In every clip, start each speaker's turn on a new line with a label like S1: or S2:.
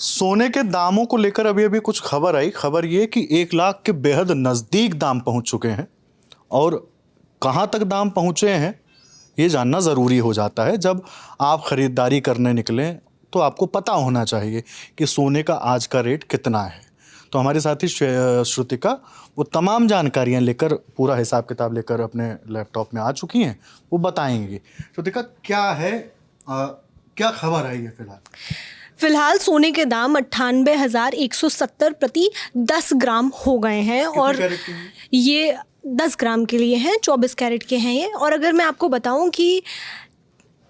S1: सोने के दामों को लेकर अभी अभी कुछ खबर आई। खबर ये कि 1 लाख के बेहद नज़दीक दाम पहुंच चुके हैं और कहां तक दाम पहुंचे हैं ये जानना ज़रूरी हो जाता है। जब आप ख़रीदारी करने निकलें तो आपको पता होना चाहिए कि सोने का आज का रेट कितना है। तो हमारे साथी श्रुतिका वो तमाम जानकारियां लेकर, पूरा हिसाब किताब लेकर अपने लैपटॉप में आ चुकी हैं, वो बताएंगी। श्रुतिका, क्या है, क्या खबर है ये
S2: फिलहाल सोने के दाम 98,170 प्रति 10 ग्राम हो गए हैं और ये 10 ग्राम के लिए हैं, 24 कैरेट के हैं ये। और अगर मैं आपको बताऊं कि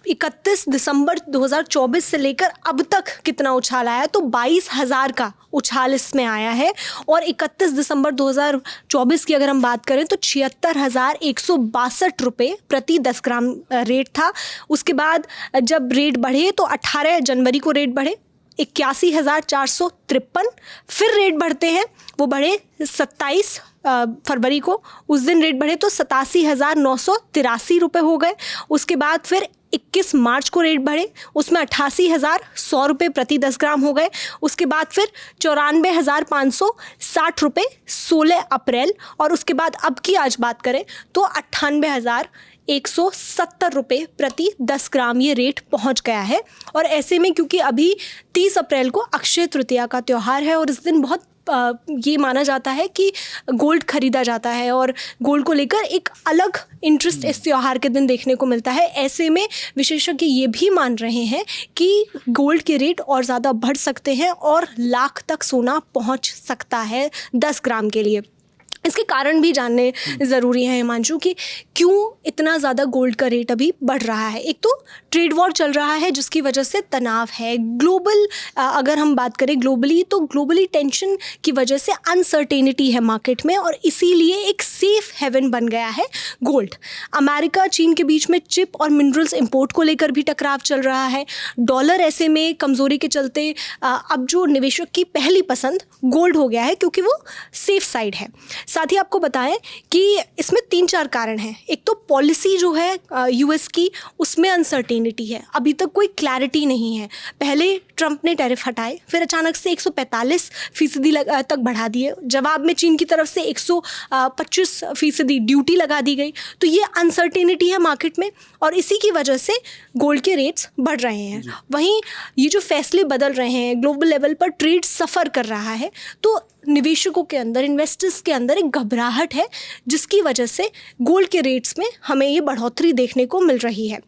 S2: 31 दिसंबर 2024 से लेकर अब तक कितना उछाल आया, तो 22,000 का उछाल इसमें आया है। और 31 दिसंबर 2024 की अगर हम बात करें तो 76,162 रुपये प्रति 10 ग्राम रेट था। उसके बाद जब रेट बढ़े तो 18 जनवरी को रेट बढ़े 81,453, फिर रेट बढ़ते हैं, वो बढ़े 27 फरवरी को, उस दिन रेट बढ़े तो 87,983 रुपये हो गए। उसके बाद फिर 21 मार्च को रेट बढ़े, उसमें 88,100 रुपये प्रति 10 ग्राम हो गए। उसके बाद फिर 94,560 रुपये 16 अप्रैल, और उसके बाद अब की आज बात करें तो 98,170 रुपये प्रति 10 ग्राम ये रेट पहुंच गया है। और ऐसे में क्योंकि अभी 30 अप्रैल को अक्षय तृतीया का त्यौहार है और इस दिन बहुत ये माना जाता है कि गोल्ड खरीदा जाता है और गोल्ड को लेकर एक अलग इंटरेस्ट इस त्यौहार के दिन देखने को मिलता है। ऐसे में विशेषज्ञ ये भी मान रहे हैं कि गोल्ड के रेट और ज़्यादा बढ़ सकते हैं और लाख तक सोना पहुंच सकता है 10 ग्राम के लिए। इसके कारण भी जानने ज़रूरी है हिमांशु कि क्यों इतना ज़्यादा गोल्ड का रेट अभी बढ़ रहा है। एक तो ट्रेड वॉर चल रहा है जिसकी वजह से तनाव है। ग्लोबल अगर हम बात करें ग्लोबली तो ग्लोबली टेंशन की वजह से अनसर्टेनिटी है मार्केट में और इसीलिए एक सेफ हेवन बन गया है गोल्ड। अमेरिका चीन के बीच में चिप और मिनरल्स इंपोर्ट को लेकर भी टकराव चल रहा है। डॉलर ऐसे में कमज़ोरी के चलते अब जो निवेशक की पहली पसंद गोल्ड हो गया है क्योंकि वो सेफ साइड है। साथ ही आपको बताएं कि इसमें 3-4 कारण हैं। एक तो पॉलिसी जो है यूएस की, उसमें अनसर्टेनिटी है, अभी तक कोई क्लैरिटी नहीं है। पहले ट्रंप ने टैरिफ हटाए, फिर अचानक से 145% तक बढ़ा दिए, जवाब में चीन की तरफ से 125% ड्यूटी लगा दी गई। तो ये अनसर्टेनिटी है मार्केट में और इसी की वजह से गोल्ड के रेट्स बढ़ रहे हैं। वहीं ये जो फैसले बदल रहे हैं, ग्लोबल लेवल पर ट्रेड सफ़र कर रहा है, तो निवेशकों के अंदर, इन्वेस्टर्स के अंदर एक घबराहट है जिसकी वजह से गोल्ड के रेट्स में हमें ये बढ़ोतरी देखने को मिल रही है।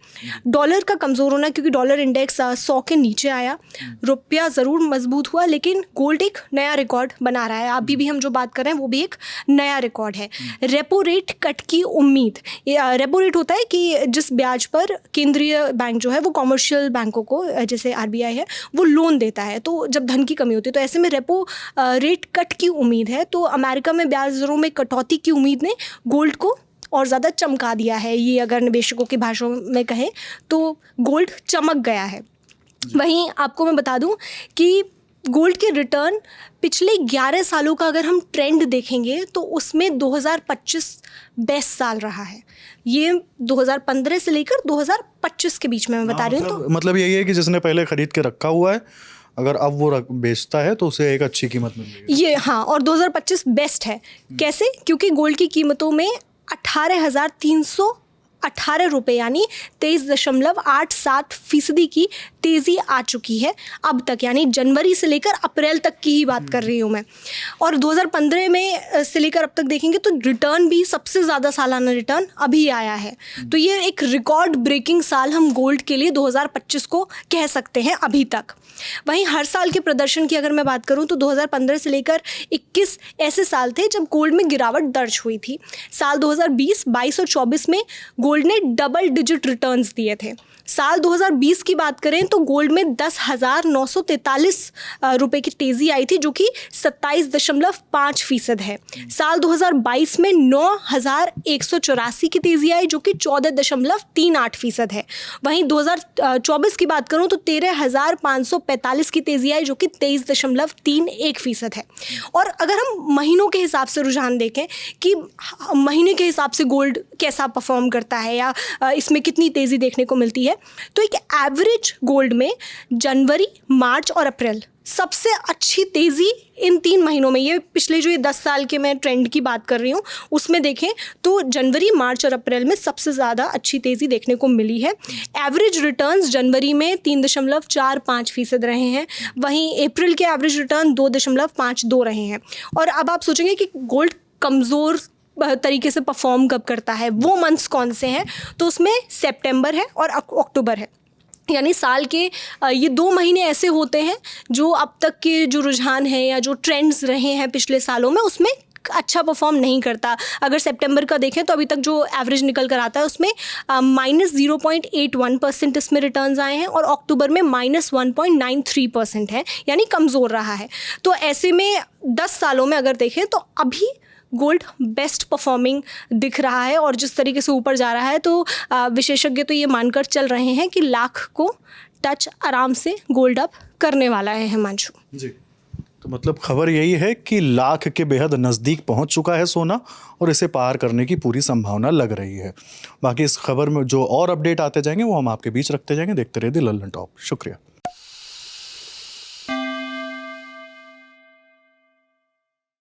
S2: डॉलर का कमज़ोर होना, क्योंकि डॉलर इंडेक्स 100 के नीचे आया, रुपया ज़रूर मजबूत हुआ लेकिन गोल्ड एक नया रिकॉर्ड बना रहा है। अभी भी हम जो बात कर रहे हैं वो भी एक नया रिकॉर्ड है। रेपो रेट कट की उम्मीद, रेपो रेट होता है कि जिस ब्याज पर केंद्रीय बैंक जो है वो कॉमर्शियल बैंकों को, जैसे आरबीआई है, वो लोन देता है, तो जब धन की कमी होती है तो ऐसे में रेपो रेट कट की उम्मीद है। तो अमेरिका में ब्याज दरों में कटौती की उम्मीद ने गोल्ड को और ज़्यादा चमका दिया है। ये अगर निवेशकों की भाषा में कहें तो गोल्ड चमक गया है। वहीं आपको मैं बता दूं कि गोल्ड के रिटर्न पिछले 11 सालों का अगर हम ट्रेंड देखेंगे तो उसमें 2025 बेस्ट साल रहा है। ये 2015 से लेकर 2025 के बीच में मैं बता रही हूँ। तो
S1: मतलब यही है कि जिसने पहले खरीद के रखा हुआ है, अगर अब वो बेचता है तो उसे एक अच्छी कीमत मिल जाएगी। ये
S2: हाँ, और 2025 बेस्ट है। कैसे? क्योंकि गोल्ड की कीमतों में 18,318 रुपये यानी 23.87% की तेज़ी आ चुकी है अब तक, यानी जनवरी से लेकर अप्रैल तक की ही बात कर रही हूँ मैं। और 2015 में से लेकर अब तक देखेंगे तो रिटर्न भी सबसे ज़्यादा सालाना रिटर्न अभी आया है। तो ये एक रिकॉर्ड ब्रेकिंग साल हम गोल्ड के लिए 2025 को कह सकते हैं अभी तक। वहीं हर साल के प्रदर्शन की अगर मैं बात करूं तो 2015 से लेकर 21 ऐसे साल थे जब गोल्ड में गिरावट दर्ज हुई थी। साल 2020, 22 और 24 में गोल्ड ने डबल डिजिट रिटर्न्स दिए थे। साल 2020 की बात करें तो गोल्ड में 10,943 रुपये की तेज़ी आई थी जो कि 27.5% है। साल 2022 में 9,184 की तेज़ी आई जो कि 14.38% है। वहीं 2024 की बात करूं तो 13,545 की तेज़ी आई जो कि 23.31% है। और अगर हम महीनों के हिसाब से रुझान देखें कि महीने के हिसाब से गोल्ड कैसा परफॉर्म करता है या इसमें कितनी तेज़ी देखने को मिलती है, है तो एक एवरेज गोल्ड में जनवरी, मार्च और अप्रैल सबसे अच्छी तेज़ी इन 3 महीनों में, ये पिछले जो ये 10 साल के मैं ट्रेंड की बात कर रही हूँ उसमें देखें तो जनवरी, मार्च और अप्रैल में सबसे ज़्यादा अच्छी तेज़ी देखने को मिली है। एवरेज रिटर्न्स जनवरी में 3.45% रहे हैं, वहीं अप्रैल के एवरेज रिटर्न 2.52 रहे हैं। और अब आप सोचेंगे कि गोल्ड कमज़ोर तरीके से परफॉर्म कब करता है, वो मंथ्स कौन से हैं, तो उसमें सितंबर है और अक्टूबर है। यानी साल के ये 2 महीने ऐसे होते हैं जो अब तक के जो रुझान हैं या जो ट्रेंड्स रहे हैं पिछले सालों में उसमें अच्छा परफॉर्म नहीं करता। अगर सितंबर का देखें तो अभी तक जो एवरेज निकल कर आता है उसमें -0.81% इसमें रिटर्न्स आए हैं और अक्टूबर में -1.93% है, यानी कमज़ोर रहा है। तो ऐसे में 10 सालों में अगर देखें तो अभी गोल्ड बेस्ट परफॉर्मिंग दिख रहा है और जिस तरीके से ऊपर जा रहा है तो विशेषज्ञ तो ये मानकर चल रहे हैं कि लाख को टच आराम से गोल्ड अप करने वाला है। हिमांशु
S1: जी, तो मतलब खबर यही है कि लाख के बेहद नज़दीक पहुंच चुका है सोना और इसे पार करने की पूरी संभावना लग रही है। बाकी इस खबर में जो और अपडेट आते जाएंगे वो हम आपके बीच रखते जाएंगे। देखते रहिए द लल्लन टॉप। शुक्रिया।